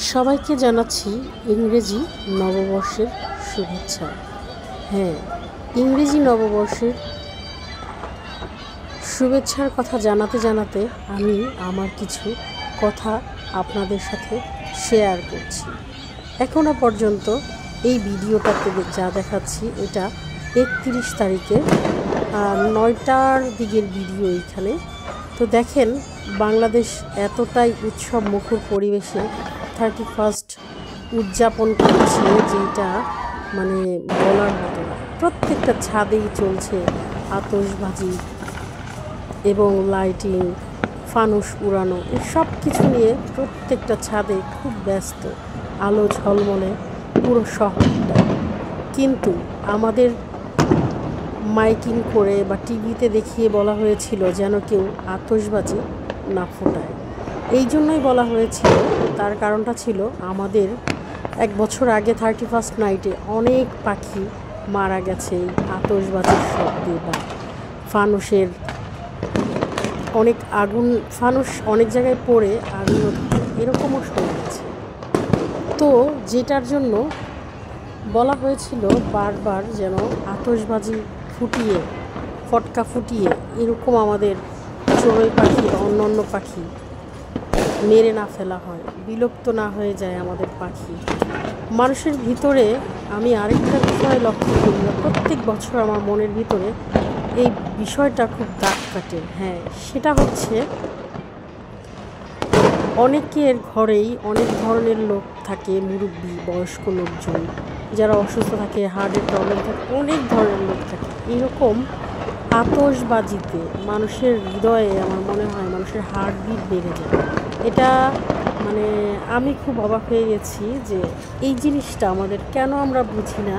সবাইকে জানাচ্ছি ইংরেজি নববর্ষের শুভেচ্ছা। হ্যাঁ, ইংরেজি নববর্ষের শুভেচ্ছার কথা জানাতে জানাতে আমি আমার কিছু কথা আপনাদের সাথে শেয়ার করছি। এখনো পর্যন্ত এই ভিডিওটাতে যা দেখাচ্ছি এটা 31 তারিখে 9টার দিকের ভিডিও এইখানে। তো দেখেন, বাংলাদেশ এতটাই উৎসব মুখর পরিবেশে 31st উদযাপন করছে যেটা মানে বলার মতো না। প্রত্যেকটা ছাদেই চলছে আতশবাজি এবং লাইটিং, ফানুস উড়ানো, এই সব কিছু নিয়ে প্রত্যেকটা ছাদে খুব ব্যস্ত, আলো ঝলমলে পুরো শহরটা। কিন্তু আমাদের মাইকিং করে বা টিভিতে দেখিয়ে বলা হয়েছিল যেন কেউ আতশবাজি না ফোটায়। এই জন্যই বলা হয়েছিল, তার কারণটা ছিল আমাদের 1 বছর আগে 31st নাইটে অনেক পাখি মারা গেছে এই আতশবাজির শব্দে বা ফানুসের অনেক আগুন, ফানুস অনেক জায়গায় পড়ে আগুন এরকমও শোনা গেছে। তো যেটার জন্য বলা হয়েছিল বারবার যেন আতশবাজি ফুটিয়ে, ফটকা ফুটিয়ে এরকম আমাদের চড়ুই পাখি বা অন্য পাখি মেরে না ফেলা হয়, বিলুপ্ত না হয়ে যায় আমাদের পাখি। মানুষের ভিতরে আমি আরেকটা বিষয় লক্ষ্য করি, প্রত্যেক বছর আমার মনের ভিতরে এই বিষয়টা খুব দাগ কাটে। হ্যাঁ, সেটা হচ্ছে অনেকের ঘরেই অনেক ধরনের লোক থাকে, মুরব্বী বয়স্ক লোকজন যারা অসুস্থ থাকে, হার্টের প্রবলেম থাকে, অনেক ধরনের লোক থাকে। এরকম আতশবাজিতে মানুষের হৃদয়ে আমার মনে হয় মানুষের হার্টবিট বেড়ে যায়। এটা মানে আমি খুব অবাক হয়ে গেছি যে এই জিনিসটা আমাদের কেন আমরা বুঝি না।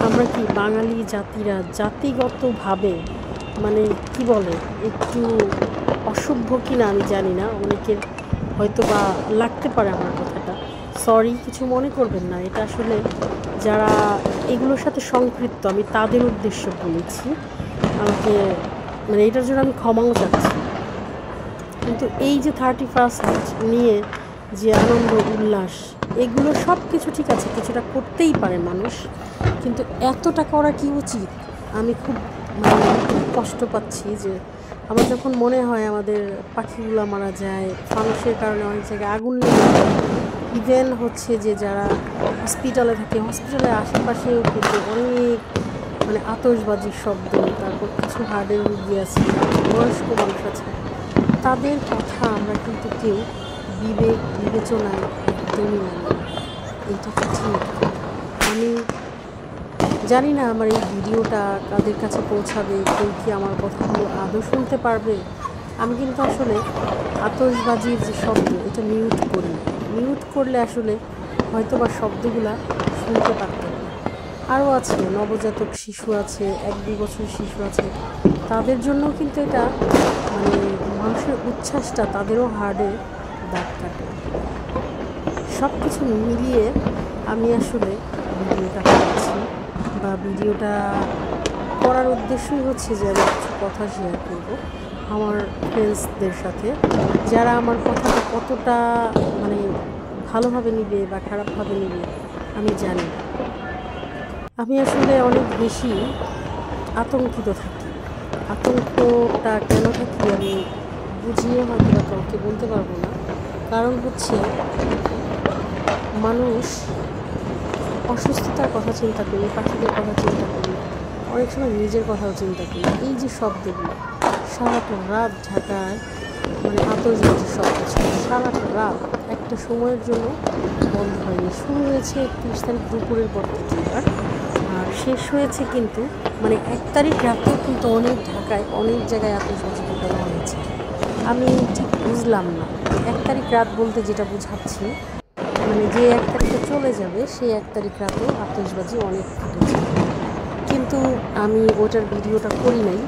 আমরা কি বাঙালি জাতিরা জাতিগতভাবে মানে কি বলে একটু অসভ্য কিনা আমি জানি না, অনেকের হয়তো বা লাগতে পারে আমার কথাটা, সরি, কিছু মনে করবেন না। এটা আসলে যারা এগুলোর সাথে সম্পৃক্ত আমি তাদের উদ্দেশ্য বলেছি, আমাকে মানে এটার জন্য আমি ক্ষমাও চাচ্ছি। কিন্তু এই যে 31st নিয়ে যে আনন্দ উল্লাস, এগুলো সব কিছু ঠিক আছে, কিছুটা করতেই পারে মানুষ, কিন্তু এতটা করা কি উচিত? আমি খুব মানে কষ্ট পাচ্ছি যে আমার যখন মনে হয় আমাদের পাখিগুলো মারা যায়, ফানুসের কারণে অনেক জায়গায় আগুন লেগে যায়, ইভেন হচ্ছে যে যারা হসপিটালে থাকে, হসপিটালের আশেপাশেও কিন্তু অনেক মানে আতশবাজির শব্দ, তারপর কিছু হার্টের রুগী আছে, বয়স্ক মানুষ আছে, তাদের কথা আমরা কিন্তু কেউ বিবেচনায় একদমই আনি না। এটা কি ঠিক? আমি জানি না আমার এই ভিডিওটা কাদের কাছে পৌঁছাবে, কেউ কি আমার কথাগুলো আদৌ শুনতে পারবে। আমি কিন্তু আসলে আতশবাজির যে শব্দ এটা মিউট করি, মিউট করলে আসলে হয়তো বা শব্দগুলা শুনতে পারতাম। আরও আছে, নবজাতক শিশু আছে, 1-2 বছর শিশু আছে, তাদের জন্য কিন্তু এটা মানে মানুষের উচ্ছ্বাসটা তাদেরও হার্টে দাগ কাটে। সব কিছু মিলিয়ে আমি আসলে ভিডিওটা করছি, বা ভিডিওটা করার উদ্দেশ্যই হচ্ছে যে আমি কিছু কথা শেয়ার করব আমার ফ্রেন্ডসদের সাথে, যারা আমার কথাটা কতটা মানে ভালোভাবে নিবে বা খারাপভাবে নিবে আমি জানি না। আমি আসলে অনেক বেশি আতঙ্কিত থাকি। আতঙ্কটা কেন থাকি আমি বুঝিয়ে হয়তো বা কাউকে বলতে পারবো না। কারণ হচ্ছে মানুষ অসুস্থতার কথা চিন্তা করি, পাখিদের কথা চিন্তা করি, অনেক সময় নিজের কথাও চিন্তা করি। এই যে শব্দগুলো সারাটা রাত ঢাকায় মানে আতশবাজির শব্দ ছিল, সারাটা রাত একটা সময়ের জন্য বন্ধ হয়নি। শুরু হয়েছে 31 তারিখ দুপুরের পর থেকে, আর শেষ হয়েছে কিন্তু মানে 1 তারিখ রাতেও কিন্তু অনেক ঢাকায় অনেক জায়গায় আতশবাজি ফোটানো হয়েছে। আমি ঠিক বুঝলাম না 1 তারিখ রাত বলতে যেটা বোঝাচ্ছি মানে যে 1 তারিখে চলে যাবে সেই 1 তারিখ রাতেও আতশবাজি অনেক ফুটেছে, কিন্তু আমি ওটার ভিডিওটা করি নাই।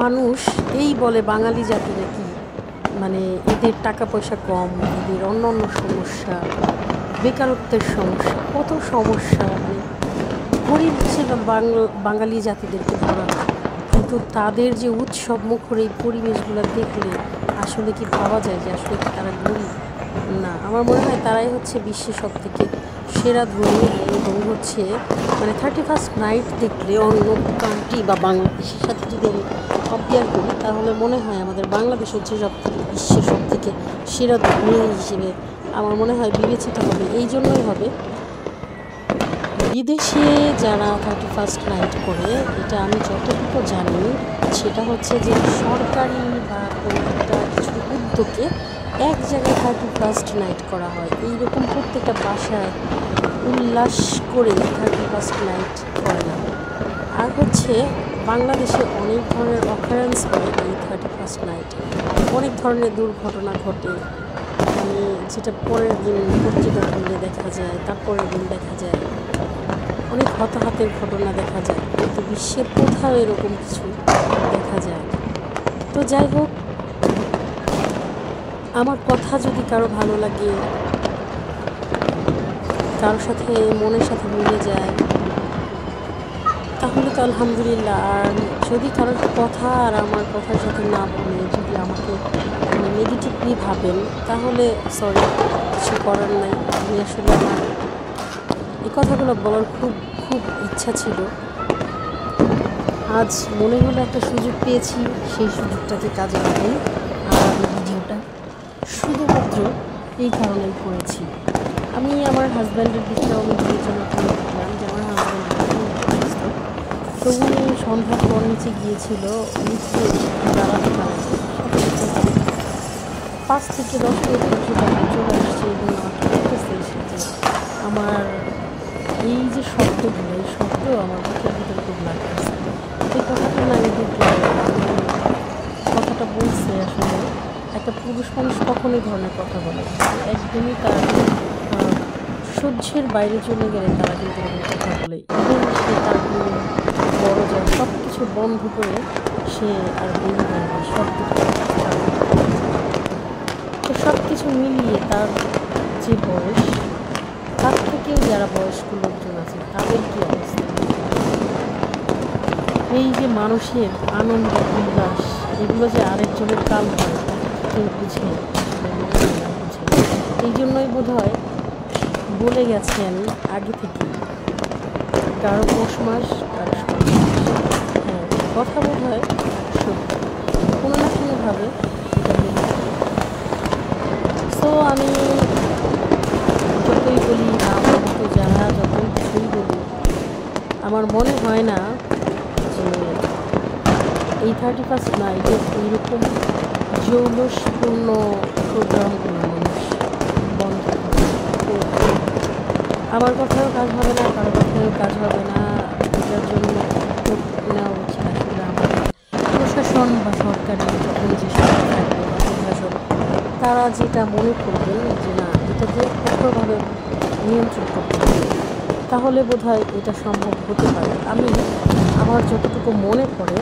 মানুষ এই বলে বাঙালি জাতিরা কি মানে এদের টাকা পয়সা কম, এদের অন্য সমস্যা, বেকারত্বের সমস্যা, কত সমস্যা, মানে গরিব হিসেবে বাঙালি জাতিদেরকে ধরা হয়। কিন্তু তাদের যে উৎসব মুখর এই পরিবেশগুলো দেখলে আসলে কি ভাবা যায় যে আসলে কি তারা গরিব? না, আমার মনে হয় তারাই হচ্ছে বিশ্বের সবথেকে সেরা ধনী এবং হচ্ছে মানে 31st নাইট দেখলে অন্য কান্ট্রি বা বাংলাদেশের সাথে যদি আমি কম্পেয়ার করি তাহলে মনে হয় আমাদের বাংলাদেশ হচ্ছে সবথেকে বিশ্বের সবথেকে সেরা ধনী হিসেবে আমার মনে হয় বিবেচিত হবে। এই জন্যই হবে বিদেশে যারা 31st নাইট করে, এটা আমি যতটুকু জানি সেটা হচ্ছে যে সরকারি বা কোনো একটা কিছু উদ্যোগে এক জায়গায় 31st নাইট করা হয়। এইরকম প্রত্যেকটা বাসায় উল্লাস করে 31st নাইট করে না। আর হচ্ছে বাংলাদেশে অনেক ধরনের অকারেন্স হয় এই 31st নাইটে, অনেক ধরনের দুর্ঘটনা ঘটে, মানে যেটা পরের দিন পত্রিকা খুললে দেখা যায়, তারপরের দিন দেখা যায়, অনেক হতাহতের ঘটনা দেখা যায়, কিন্তু বিশ্বের কোথাও এরকম কিছু দেখা যায় না। তো যাই হোক, আমার কথা যদি কারো ভালো লাগে, কারোর সাথে মনের সাথে মিলে যায়, তাহলে তো আলহামদুলিল্লাহ। আর যদি কারোর কথা আর আমার কথার সাথে না বলে যদি আমাকে মানে নেগেটিভলি ভাবেন, তাহলে সরি, কিছু করার নাই। আমি আসলে আমার এই কথাগুলো বলার খুব খুব ইচ্ছা ছিল। আজ মনে হলো একটা সুযোগ পেয়েছি, সেই সুযোগটাকে কাজে লাগাই। আর আমি ভিডিওটা শুধুমাত্র এই কারণেই করেছি। আমি আমার হাজব্যান্ডের দিকে আমি বিবেচনা করে দেখলাম যে আমার হাজব্যান্ড, তো উনি সন্ধ্যার পর নিচে গিয়েছিল, নিচে দাঁড়াতে পারেনি, 5 থেকে 10 মিনিট চলে আসছে এবং আমাকে দেখতেছে যে আমার এই যে শব্দগুলো, এই শব্দ আমার বুকের ভিতরে খুব লাগতেছে। এই কথাটা না আমি দেখলাম, কথাটা বলছে আসলে একটা পুরুষ মানুষ কখন এই ধরনের কথা বলে, একদমই তার সহ্যের বাইরে চলে গেলে তারা কিন্তু এরকম কথা বলে। ইভেন সে তার বড় যায় সব কিছু বন্ধ করে সে আর বেরিয়ে যাবে, সব কিছু। তো সব কিছু মিলিয়ে তার যে বয়স, তার থেকেও যারা বয়স্ক লোকজন আছে তাদের কী অবস্থা। এই যে মানুষের আনন্দ উল্লাস, এগুলো যে আরেকজনের কাল হয় কেউ বুঝে, বুঝে। এই জন্যই বোধ হয় বলে গেছেন আগে থেকে, কারো পৌষ মাস কারো সব মাস। হ্যাঁ, কথা বোধ হয় সত্য, কোনো না কোনোভাবে এটা মিলে। সো আমি যতই বলি বা আমার মতো যারা যতই কিছুই বলি, আমার মনে হয় না যে এই 31st নাইটে এইরকম জৌলসপূর্ণ প্রোগ্রামগুলো মানুষ বন্ধ করে। আমার কথাও কাজ হবে না, কারো কথাও কাজ হবে না। এটার জন্য উদ্যোগ নেওয়া উচিত আসলে আমাদের প্রশাসন বা সরকারি যখন যে সরকার থাকবে বা প্রশাসন, তারা যেটা মনে করবেন যে না এটাকে কঠোরভাবে নিয়ন্ত্রণ করতে হবে, তাহলে বোধহয় এটা সম্ভব হতে পারে। আমি আমার যতটুকু মনে পড়ে,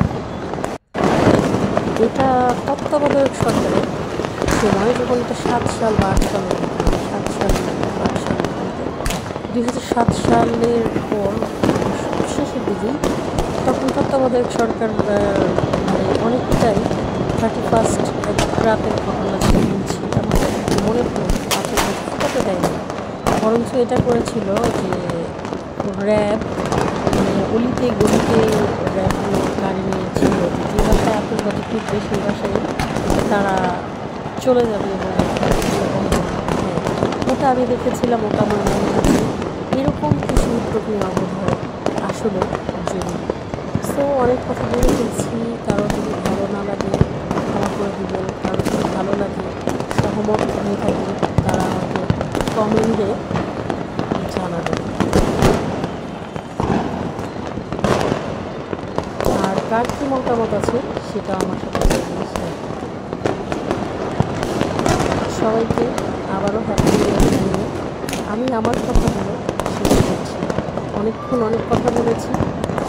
এটা তত্ত্বাবধায়ক সরকারের সময়, যখন এটা 7 সাল বা 8 সালের 7 সাল 8 সাল 2007 সালের পর শেষের দিকেই, তখন তত্ত্বাবধায়ক সরকার মানে অনেকটাই 31st রাতের ঘটনা যেটা বলছি আমার মনে পড়ে আপনাকে ফুটাতে দেয়নি, বরঞ্চ এটা করেছিল যে র্যাব মানে অলিতে গলিতে র্যাবগুলো গাড়ি নিয়েছিল, যে বাসায় আতঙ্কবাদী ফিরবে সেই বাসায় তারা চলে যাবে এবং হ্যাঁ, ওটা আমি দেখেছিলাম, ওটা আমার মনে হচ্ছে এরকম কিছু উদ্যোগ নেওয়া বোধ হয় আসলে জরুরি। সো অনেক কথা বলে ফেলছি, কারো যদি ভালো না লাগে ক্ষমা করে দেবেন, কারো যদি ভালো লাগে সহমত হয়ে থাকে তারা আমাকে কমেন্টে জানাবেন। আর কার কী মতামত আছে সেটা আমার সাথে শেয়ার করতে। সবাইকে আবারও হ্যাপি নিউ ইয়ার জানিয়ে আমি আমার কথাগুলো শেষ করছি। অনেকক্ষণ অনেক কথা বলেছি,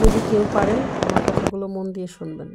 যদি কেউ পারেন আমার কথাগুলো মন দিয়ে শুনবেন।